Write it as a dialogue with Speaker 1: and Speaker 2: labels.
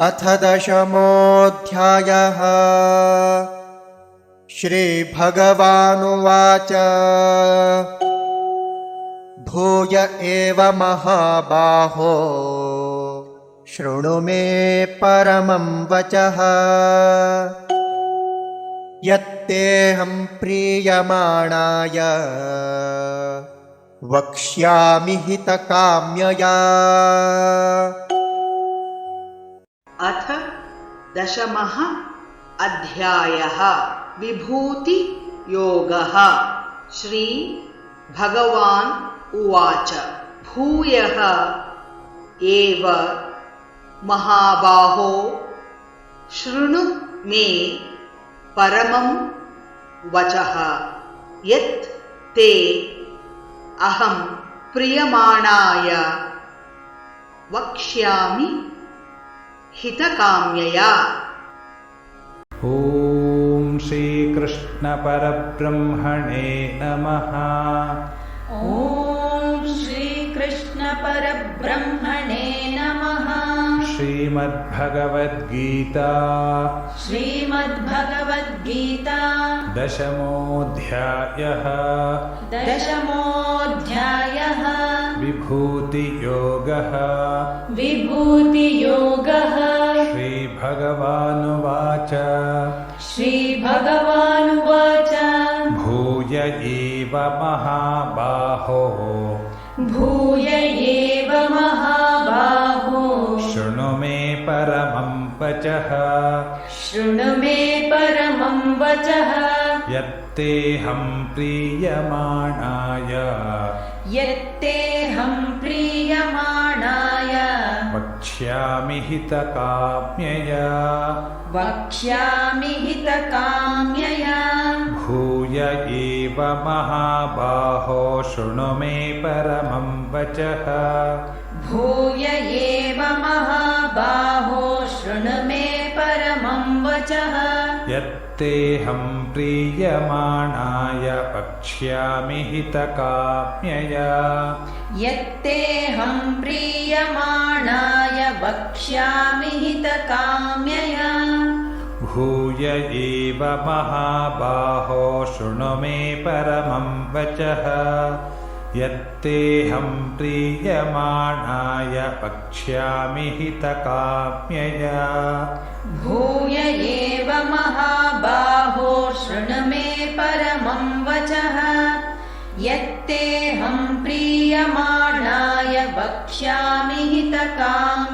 Speaker 1: अथ दशमोऽध्यायः। श्रीभगवानुवाच भूय एव महाबाहो शृणु मे परमं वचः। यत्तेऽहं प्रीयमाणाय वक्ष्यामि हितकाम्यया।
Speaker 2: अथ दशमः अध्यायः। विभूति योगः। श्री भगवान् उवाच भूयः एव महाबाहो शृणु मे परमं वचः। यत् ते अहं प्रीयमाणाय वक्ष्यामि हितकाम्यया।
Speaker 3: ॐ श्रीकृष्ण परब्रह्मणे नमः।
Speaker 4: ॐ श्रीकृष्ण परब्रह्मणे नमः।
Speaker 3: श्रीमद्भगवद्गीता
Speaker 4: श्रीमद्भगवद्गीता
Speaker 3: दशमोऽध्यायः।
Speaker 4: दशमोऽध्यायः।
Speaker 3: विभूतियोगः।
Speaker 4: विभूतियोगः।
Speaker 3: श्रीभगवानुवाच
Speaker 4: श्रीभगवानुवाच
Speaker 3: भूय एव महाबाहो
Speaker 4: भूय एव महाबाहो
Speaker 3: शृणु मे परमं वचः।
Speaker 4: शृणु मे परमं वचः।
Speaker 3: यत्तेऽहं प्रीयमाणाय
Speaker 4: यत्तेऽहं प्रीयमाणाय
Speaker 3: वक्ष्यामि हितकाम्यया।
Speaker 4: वक्ष्यामि हितकाम्यया।
Speaker 3: भूय एव महाबाहो शृणु मे परमं वचः।
Speaker 4: भूय एव महाबाहो शृणु मे परमं वचः।
Speaker 3: यत्तेऽहं प्रीयमाणाय वक्ष्यामि हितकाम्यया।
Speaker 4: यत्तेऽहं प्रीयमाणाय वक्ष्यामि हितकाम्यया।
Speaker 3: भूय एव महाबाहो शृणु मे परमं वचः। यत्तेऽहं प्रीयमाणाय वक्ष्यामि हितकाम्यया।
Speaker 4: भूय एव महाबाहो शृणु मे परमं वचः। यत्तेऽहं प्रीयमाणाय वक्ष्यामि हितकाम्यया।